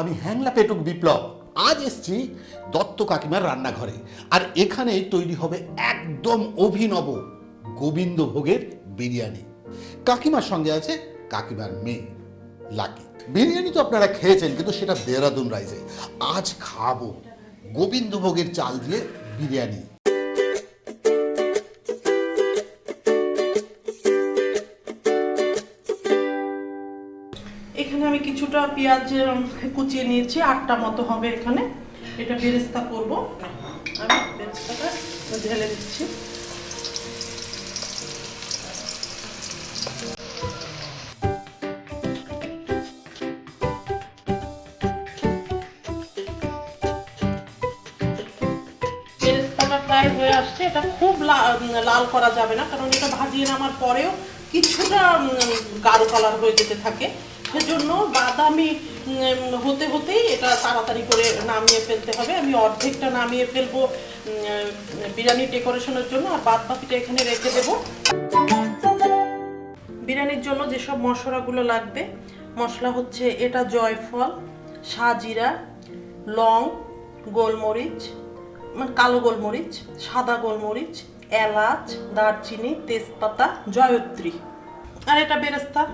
আমি হ্যাংলা পেটুক বিপ্লব। আজ এসছি দত্ত কাকিমার রান্নাঘরে, আর এখানে তৈরি হবে একদম অভিনব গোবিন্দভোগের বিরিয়ানি। কাকিমার সঙ্গে আছে কাকিমার মেয়ে লাকি। বিরিয়ানি তো আপনারা খেয়েছেন, কিন্তু সেটা দেরাদুন রাইসে। আজ খাবো গোবিন্দভোগের চাল দিয়ে বিরিয়ানি। এখানে আমি কিছুটা পেঁয়াজ কুচিয়ে নিয়েছি, 8টা মতো হবে এখানে। এটা বেরেস্তা করব। আমি বেরেস্তাটা ঢেলে দিচ্ছি। বেরেস্তাটা প্রায় হয়ে আসছে। এটা খুব লাল করা যাবে না, কারণ এটা ভাজিয়ে নামার পরেও কিছুটা গাঢ় কালার হয়ে যেতে থাকে। সেজন্য বাদামি হতে হতেই এটা তাড়াতাড়ি করে নামিয়ে ফেলতে হবে। আমি অর্ধেকটা নামিয়ে ফেলবো বিরিয়ানি ডেকোরেশনের জন্য, আর বাদ বাকিটা এখানে রেখে দেব। বিরিয়ানির জন্য যেসব মশলাগুলো লাগবে, মশলা হচ্ছে এটা জয়ফল, সাজিরা, লং, গোলমরিচ, মানে কালো গোলমরিচ, সাদা গোলমরিচ, এলাচ, দারচিনি, তেজপাতা, জয়ত্রী, আর এটা বেরেস্তা।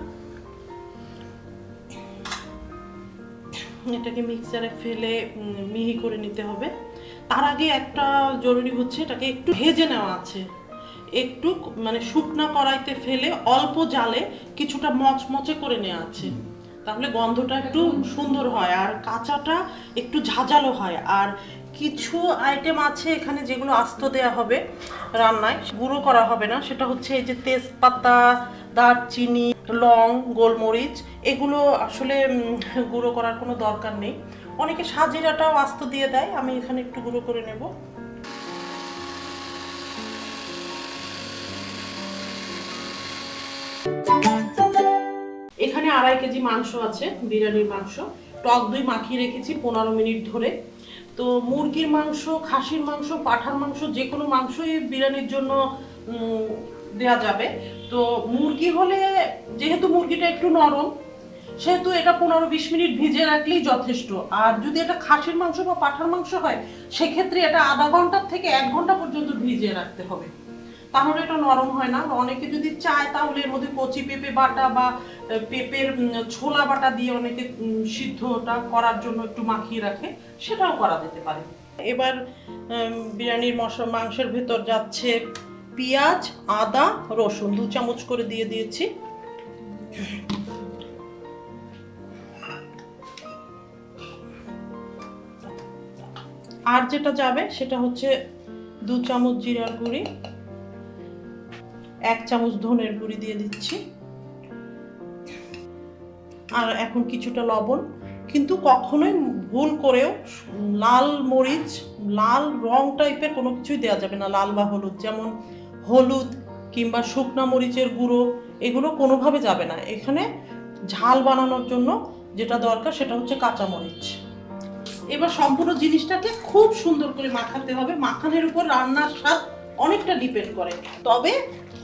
এটাকে মিক্সারে ফেলে মিহি করে নিতে হবে। তার আগে একটা জরুরি হচ্ছে, এটাকে একটু ভেজে নেওয়া আছে। একটু মানে শুকনা কড়াইতে ফেলে অল্প জালে কিছুটা মচমচে করে নেওয়া আছে, তাহলে গন্ধটা একটু সুন্দর হয় আর কাঁচাটা একটু ঝাঁঝালো হয়। আর কিছু আইটেম আছে এখানে যেগুলো আস্ত দেয়া হবে রান্নায়, গুঁড়ো করা হবে না। সেটা হচ্ছে এই যে তেজপাতা, দারচিনি, লং, গোলমরিচ, এগুলো আসলে গুঁড়ো করার কোনো দরকার নেই। অনেকে সাজিরাটাও আস্ত দিয়ে দেয়, আমি এখানে একটু গুঁড়ো করে নেব। এখানে 2.5 কেজি মাংস আছে, বিরিয়ানির মাংস। টক দই মাখিয়ে রেখেছি 15 মিনিট ধরে। তো মুরগির মাংস, খাসির মাংস, পাঁঠার মাংস, যে কোনো মাংসই বিরিয়ানির জন্য দেয়া যাবে। তো মুরগি হলে, যেহেতু মুরগিটা একটু নরম, সেহেতু এটা 15-20 মিনিট ভিজিয়ে রাখলেই যথেষ্ট। আর যদি এটা খাসির মাংস বা পাঁঠার মাংস হয়, সেক্ষেত্রে এটা আধা ঘন্টা থেকে 1 ঘন্টা পর্যন্ত ভিজিয়ে রাখতে হবে, তাহলে এটা নরম হয় না। অনেকে যদি চায় তাহলে এর মধ্যে কচি পেঁপে বাটা বা পেঁপের ছোলা বাটা দিয়ে অনেকে সিদ্ধটা করার জন্য একটু মাখিয়ে রাখে, সেটাও করা যেতে পারে। এবার বিরিয়ানির মাংসের ভেতর যাচ্ছে পেঁয়াজ, আদা, রসুন 2 চামচ করে দিয়ে দিয়েছি। আর যেটা যাবে সেটা হচ্ছে 2 চামচ জিরার গুঁড়ি, 1 চামচ ধনের গুঁড়ি দিয়ে দিচ্ছি, আর এখন কিছুটা লবণ। কিন্তু কখনোই ভুল করেও লাল মরিচ, লাল রং টাইপের কোনো কিছুই দেওয়া যাবে না, লাল বা হলুদ। যেমন হলুদ কিংবা শুকনা মরিচের গুঁড়ো, এগুলো কোনোভাবে যাবে না। এখানে ঝাল বানানোর জন্য যেটা দরকার সেটা হচ্ছে কাঁচা মরিচ। এবার সম্পূর্ণ জিনিসটাকে খুব সুন্দর করে মাখাতে হবে। মাখানোর উপর রান্নার স্বাদ অনেকটা ডিপেন্ড করে। তবে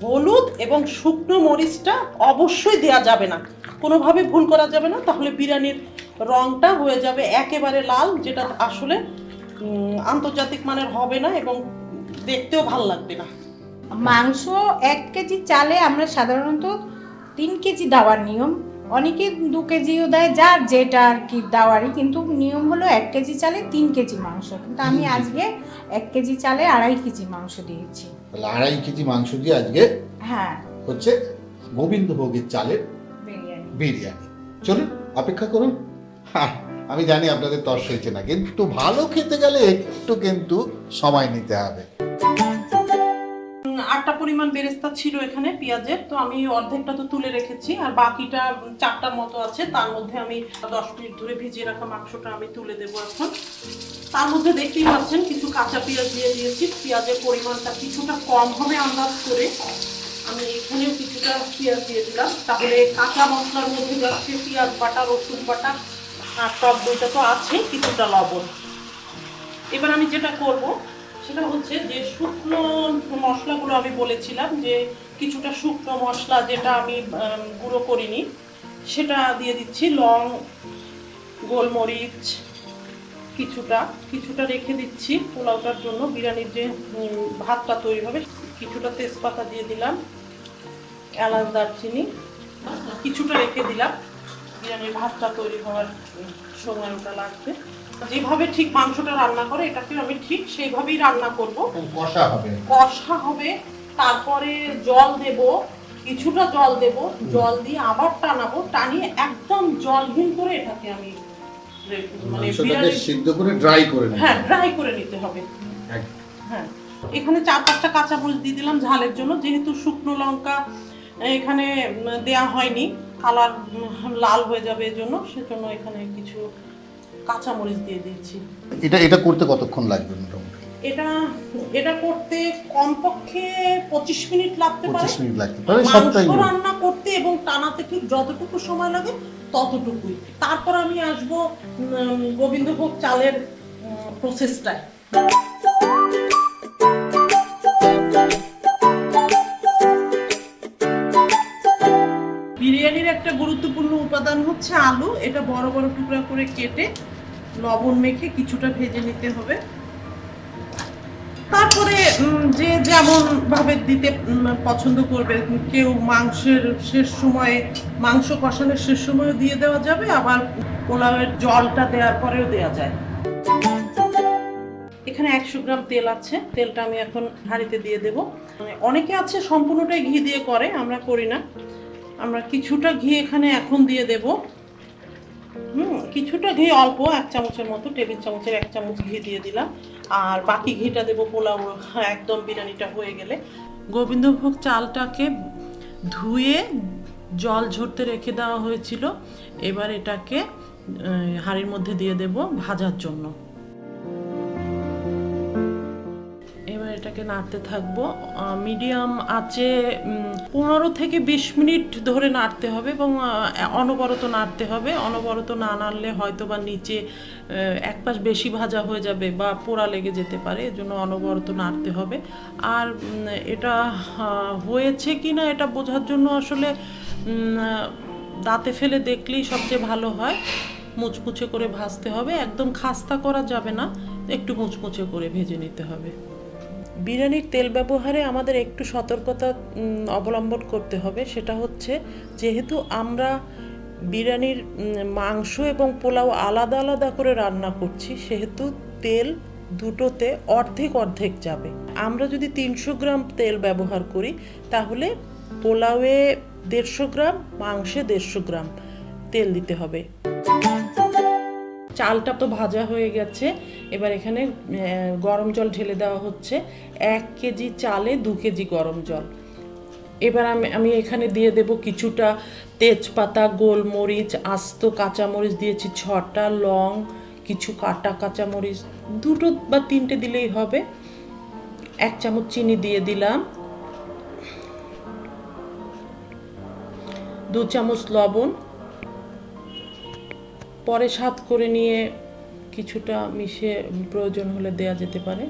হলুদ এবং শুকনো মরিচটা অবশ্যই দেয়া যাবে না, কোনোভাবে ভুল করা যাবে না, তাহলে বিরিয়ানির রংটা হয়ে যাবে একেবারে লাল, যেটা আসলে আন্তর্জাতিক মানের হবে না এবং দেখতেও ভালো লাগবে না। মাংস 1 কেজি চালে আমরা সাধারণত 3 কেজি দেওয়ার নিয়ম, অনেকে 2 কেজিও দেয়, যার যেটা আর কি দেওয়ারই, কিন্তু নিয়ম হলো 1 কেজি চালে 3 কেজি মাংস। কিন্তু আমি আজকে 1 কেজি চালে 2.5 কেজি মাংস দিয়েছি। তাহলে 2.5 কেজি মাংস দিয়ে আজকে হ্যাঁ হচ্ছে গোবিন্দভোগের চালের বিরিয়ানি। চলুন অপেক্ষা করুন। হ্যাঁ, আমি জানি আপনাদের তর্স হয়েছে না, কিন্তু ভালো খেতে গেলে একটু কিন্তু সময় নিতে হবে। 8টা পরিমাণ বেরেস্তা ছিল এখানে পেঁয়াজের, তো আমি অর্ধেকটা তো তুলে রেখেছি, আর বাকিটা 4টার মতো আছে। তার মধ্যে আমি 10 মিনিট ধরে ভিজিয়ে রাখা মাংসটা আমি তুলে দেবো এখন। তার মধ্যে দেখতেই পাচ্ছেন কিছু কাঁচা পেঁয়াজ দিয়ে দিয়েছি। পেঁয়াজের পরিমাণটা কিছুটা কম হবে আন্দাজ করে, আমি এখানেও কিছুটা পেঁয়াজ দিয়ে দিলাম। তাহলে কাঁচা মশলার মধ্যে যাচ্ছে পেঁয়াজ বাটা, রসুন বাটা, আর টক দইটা তো আছে, কিছুটা লবণ। এবার আমি যেটা করব সেটা হচ্ছে যে শুকনো মশলাগুলো আমি বলেছিলাম যে কিছুটা শুকনো মশলা যেটা আমি গুঁড়ো করিনি, সেটা দিয়ে দিচ্ছি। লং, গোলমরিচ কিছুটা কিছুটা রেখে দিচ্ছি পোলাওটার জন্য, বিরিয়ানির যে ভাতটা তৈরি হবে। কিছুটা তেজপাতা দিয়ে দিলাম, এলাচ দারচিনি কিছুটা রেখে দিলাম, বিরিয়ানির ভাতটা তৈরি হওয়ার সময় ওটা লাগবে। যেভাবে ঠিক মাংসটা রান্না করে এটাকে আমি ঠিক সেইভাবেই রান্না করব। কষা হবে, কষা হবে, তারপরে জল দেব, কিছুটা জল দেব, জল দিয়ে আবার টানাবো, টানিয়ে একদম জলহীন করে এটাকে আমি মানে বিরিয়ানি সিদ্ধ করে ড্রাই করে নিতে, হ্যাঁ ড্রাই করে নিতে হবে। হ্যাঁ, এখানে 4-5টা কাঁচামরিচ দিয়ে দিলাম ঝালের জন্য, যেহেতু শুকনো লঙ্কা এখানে দেয়া হয়নি, কালার লাল হয়ে যাবে এজন্য, সেজন্য এখানে কিছু কাঁচামরিচ দিয়ে দিয়েছি। এটা করতে কতক্ষণ লাগবে মোটামুটি? এটা করতে কমপক্ষে 25 মিনিট লাগতে পারে। 25 মিনিট লাগতে পারে মাংস রান্না করতে এবং টানাতে ঠিক যতটুকু সময় লাগে ততটুকুই। তারপর আমি আসব গোবিন্দভোগ চালের প্রসেসটায়। বিরিয়ানির একটা গুরুত্বপূর্ণ উপাদান হচ্ছে আলু। এটা বড় বড় টুকরা করে কেটে লবণ মেখে কিছুটা ভেজে নিতে হবে। তারপরে যে যেমন ভাবে দিতে পছন্দ করবে, কেউ মাংসের শেষ সময়ে, মাংস কষানোর শেষ সময়ে দিয়ে দেওয়া যাবে, আবার পোলাওয়ের জলটা দেওয়ার পরেও দেওয়া যায়। এখানে 100 গ্রাম তেল আছে, তেলটা আমি এখন হাঁড়িতে দিয়ে দেব। অনেকে আছে সম্পূর্ণটাই ঘি দিয়ে করে, আমরা করি না। আমরা কিছুটা ঘি এখানে এখন দিয়ে দেব। কিছুটা ঘি অল্প, 1 চামচের মতো, টেবিল চামচের 1 চামচ ঘি দিয়ে দিলাম। আর বাকি ঘিটা দেবো পোলাও একদম বিরিয়ানিটা হয়ে গেলে। গোবিন্দভোগ চালটাকে ধুয়ে জল ঝরতে রেখে দেওয়া হয়েছিল, এবার এটাকে হাঁড়ির মধ্যে দিয়ে দেব ভাজার জন্য। এবার এটাকে নাড়তে থাকবো মিডিয়াম আঁচে 15 থেকে 20 মিনিট ধরে নাড়তে হবে, এবং অনবরত নাড়তে হবে। অনবরত না নাড়লে হয়তো বা নিচে এক পাশ বেশি ভাজা হয়ে যাবে বা পোড়া লেগে যেতে পারে, এজন্য অনবরত নাড়তে হবে। আর এটা হয়েছে কি না এটা বোঝার জন্য আসলে দাঁতে ফেলে দেখলেই সবচেয়ে ভালো হয়। মুচমুচে করে ভাজতে হবে, একদম খাস্তা করা যাবে না, একটু মুচমুচে করে ভেজে নিতে হবে। বিরিয়ানির তেল ব্যবহারে আমাদের একটু সতর্কতা অবলম্বন করতে হবে। সেটা হচ্ছে, যেহেতু আমরা বিরিয়ানির মাংস এবং পোলাও আলাদা আলাদা করে রান্না করছি, সেহেতু তেল দুটোতে অর্ধেক অর্ধেক যাবে। আমরা যদি 300 গ্রাম তেল ব্যবহার করি, তাহলে পোলাওয়ে 150 গ্রাম, মাংসে 150 গ্রাম তেল দিতে হবে। চালটা তো ভাজা হয়ে গেছে, এবার এখানে গরম জল ঢেলে দেওয়া হচ্ছে। 1 কেজি চালে 2 কেজি গরম জল। এবার আমি এখানে দিয়ে দেব কিছুটা তেজপাতা, গোলমরিচ, আস্ত কাঁচামরিচ দিয়েছি 6টা, লং, কিছু কাটা কাঁচামরিচ 2টো বা 3টে দিলেই হবে। 1 চামচ চিনি দিয়ে দিলাম, 2 চামচ লবণ, পরে স্বাদ করে নিয়ে কিছুটা মিশিয়ে প্রয়োজন হলে দেয়া যেতে পারে।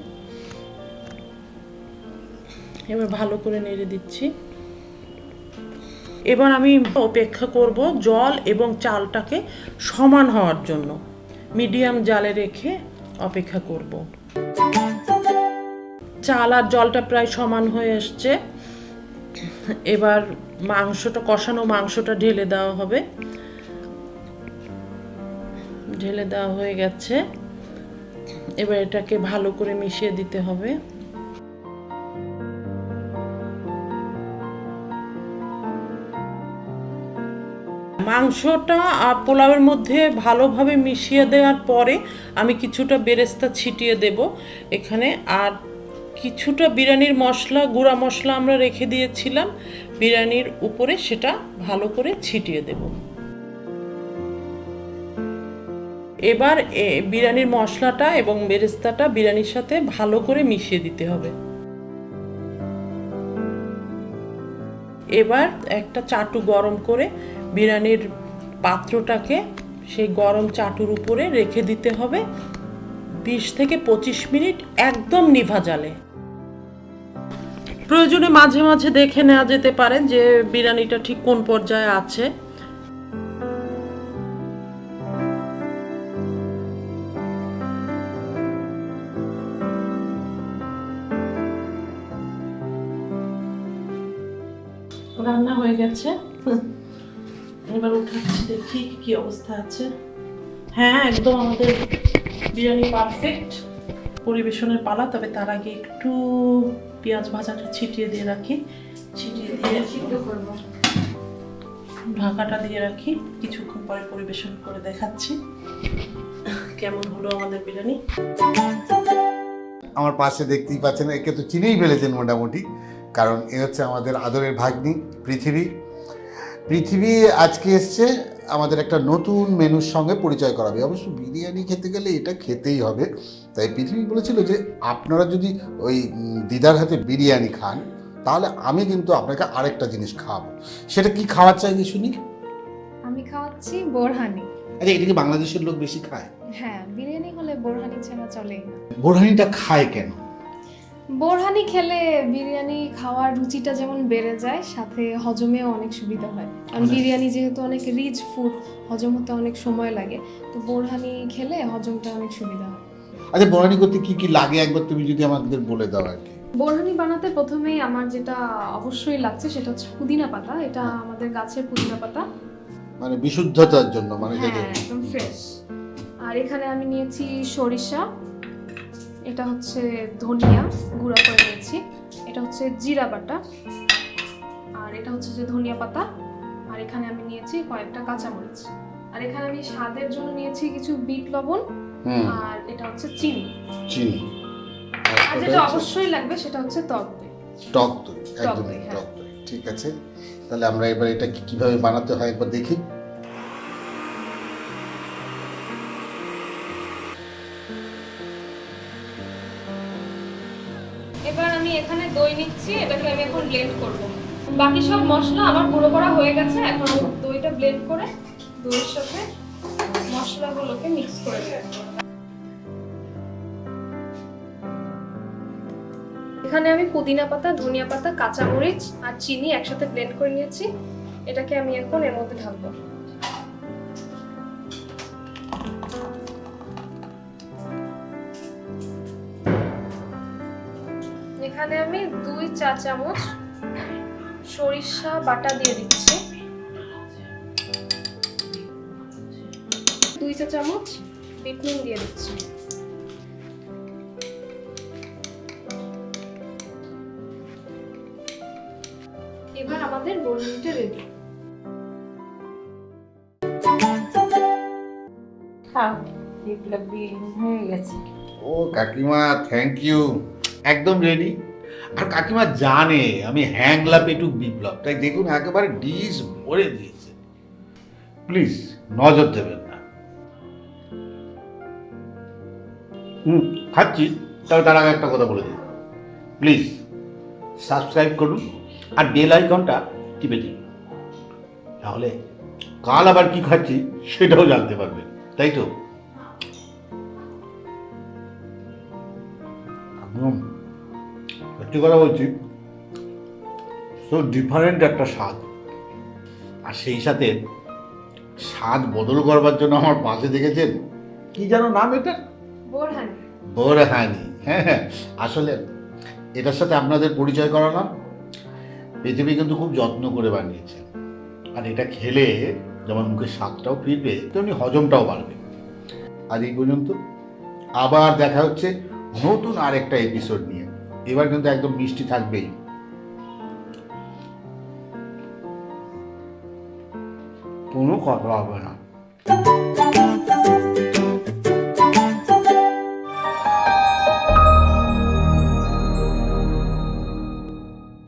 এবার ভালো করে নেড়ে দিচ্ছি। এবার আমি অপেক্ষা করব জল এবং চালটাকে সমান হওয়ার জন্য। মিডিয়াম জালে রেখে অপেক্ষা করব। চাল আর জলটা প্রায় সমান হয়ে এসছে। এবার মাংসটা, কষানো মাংসটা ঢেলে দেওয়া হবে। ঢেলে দেওয়া হয়ে গেছে, এবার এটাকে ভালো করে মিশিয়ে দিতে হবে। মাংসটা পোলাওয়ের মধ্যে ভালোভাবে মিশিয়ে দেওয়ার পরে আমি কিছুটা বেরেস্তা ছিটিয়ে দেব এখানে। আর কিছুটা বিরিয়ানির মশলা, গুঁড়া মশলা আমরা রেখে দিয়েছিলাম বিরিয়ানির উপরে, সেটা ভালো করে ছিটিয়ে দেব। এবার বিরিয়ানির মশলাটা এবং বেরেস্তাটা বিরিয়ানির সাথে ভালো করে মিশিয়ে দিতে হবে। এবার একটা চাটু গরম করে বিরিয়ানির পাত্রটাকে সেই গরম চাটুর উপরে রেখে দিতে হবে 20 থেকে 25 মিনিট একদম নিভা জালে। প্রয়োজনে মাঝে মাঝে দেখে নেওয়া যেতে পারে যে বিরিয়ানিটা ঠিক কোন পর্যায়ে আছে। হয়ে গেছে। এবার উঠাচ্ছি, দেখি কি অবস্থা আছে। হ্যাঁ, একদম আমাদের বিরিয়ানি পারফেক্ট। পরিবেশনের পালা, তবে তার আগে একটু পেঁয়াজ ভাজাটা ছিটিয়ে দিয়ে রাখি। ছিটিয়ে দিয়ে ঢাকাটা দিয়ে রাখি, কিছুক্ষণ পরে পরিবেশন করে দেখাচ্ছি কেমন হলো আমাদের বিরিয়ানি। আমার পাশে দেখতেই পাচ্ছেন, একে তো চিনেই ফেলেছেন মোটামুটি, কারণ এ হচ্ছে আমাদের আদরের ভাগ্নি পৃথিবী। পৃথিবী আজকে এসছে আমাদের একটা নতুন মেনুর সঙ্গে পরিচয় করাবে। অবশ্য বিরিয়ানি খেতে গেলে এটা খেতেই হবে, তাই পৃথিবী বলেছিল যে আপনারা যদি ওই দিদার হাতে বিরিয়ানি খান তাহলে আমি কিন্তু আপনাকে আরেকটা জিনিস খাওয়াবো। সেটা কি খাওয়ার চাইলে শুনি? আমি খাওয়াচ্ছি বোরহানি। আচ্ছা, এটা কি বাংলাদেশের লোক বেশি খায়? হ্যাঁ, বিরিয়ানি হলে বোরহানি ছাড়া চলেই না। বোরহানিটা খায় কেন? বোরহানি খেলে বিরিয়ানি খাওয়ার রুচিটা যেমন বেড়ে যায়, সাথে হজমেও অনেক সুবিধা হয়। কারণ বিরিয়ানি যেহেতু অনেক রিচ ফুড, হজম হতে অনেক সময় লাগে, তো বোরহানি খেলে হজমটা অনেক সুবিধা হয়। আচ্ছা, বোরহানি করতে কি কি লাগে একবার তুমি যদি আমাদের বলে দাও আর কি। বোরহানি বানাতে প্রথমেই আমার যেটা অবশ্যই লাগছে সেটা হচ্ছে পুদিনা পাতা। এটা আমাদের গাছের পুদিনা পাতা, মানে বিশুদ্ধতার জন্য, মানে হ্যাঁ একদম ফ্রেশ। আর এখানে আমি নিয়েছি সরিষা, এটা হচ্ছে ধনিয়া গুঁড়া করে নিয়েছি, এটা হচ্ছে জিরা বাটা, আর এটা হচ্ছে যে ধনিয়া পাতা, আর এখানে আমি নিয়েছি কয়েকটা কাঁচামরিচ, আর এখানে আমি স্বাদের জন্য নিয়েছি কিছু বিট লবণ, আর এটা হচ্ছে চিনি। চিনি। আর যেটা অবশ্যই লাগবে সেটা হচ্ছে টক দই। টক দই, একদম দই, হ্যাঁ। টক দই। ঠিক আছে, তাহলে আমরা এবার এটা কিভাবে বানাতে হয় একবার দেখি। এবার আমি এখানে দই নিচ্ছি, এটাকে আমি এখন ব্লেন্ড করব। বাকি সব মশলা আমার গুঁড়ো করা হয়ে গেছে, এখন আমি দইটা ব্লেন্ড করে দইয়ের সাথে মশলাগুলোকে মিক্স করে দেব। এখানে আমি পুদিনা পাতা, ধনিয়া পাতা, কাঁচামরিচ আর চিনি একসাথে ব্লেন্ড করে নিয়েছি, এটাকে আমি এখন এর মধ্যে ঢালবো। এখানে আমি 2 চা চামচ সরিষা বাটা দিয়ে দিচ্ছি, 2 চা চামচ বিট নুন দিয়ে দিচ্ছি, এবার আমাদের বোরহানিটা রেডি। হয়ে গেছে। ও কাকিমা, থ্যাংক ইউ, একদম রেডি। আর কাকিমা জানে আমি হ্যাংলা পেটুক বিপ্লব, তাই দেখুন একেবারে ডিশ ভরে দিয়েছে। প্লিজ নজর দেবেন না। খাচ্ছি, তবে তার আগে একটা কথা বলে দিই, প্লিজ সাবস্ক্রাইব করুন আর বেল আইকনটা টিপে দিন, তাহলে কাল আবার কি খাচ্ছি সেটাও জানতে পারবেন, তাই তো? সত্যি কথা বলছি, সো ডিফারেন্ট একটা স্বাদ। আর সেই সাথে স্বাদ বদল করবার জন্য আমার পাশে দেখেছেন কি যেন নাম এটা, বোরহানি। বোরহানি। হ্যাঁ হ্যাঁ, আসলে এটার সাথে আপনাদের পরিচয় করালাম। পৃথিবী কিন্তু খুব যত্ন করে বানিয়েছে, আর এটা খেলে যেমন মুখের স্বাদটাও ফিরবে তেমনি হজমটাও বাড়বে। আজ এই পর্যন্ত, আবার দেখা হচ্ছে নতুন আরেকটা এপিসোড নিয়ে। এবার কিন্তু একদম মিষ্টি থাকবেই, কোনো কথা হবে না।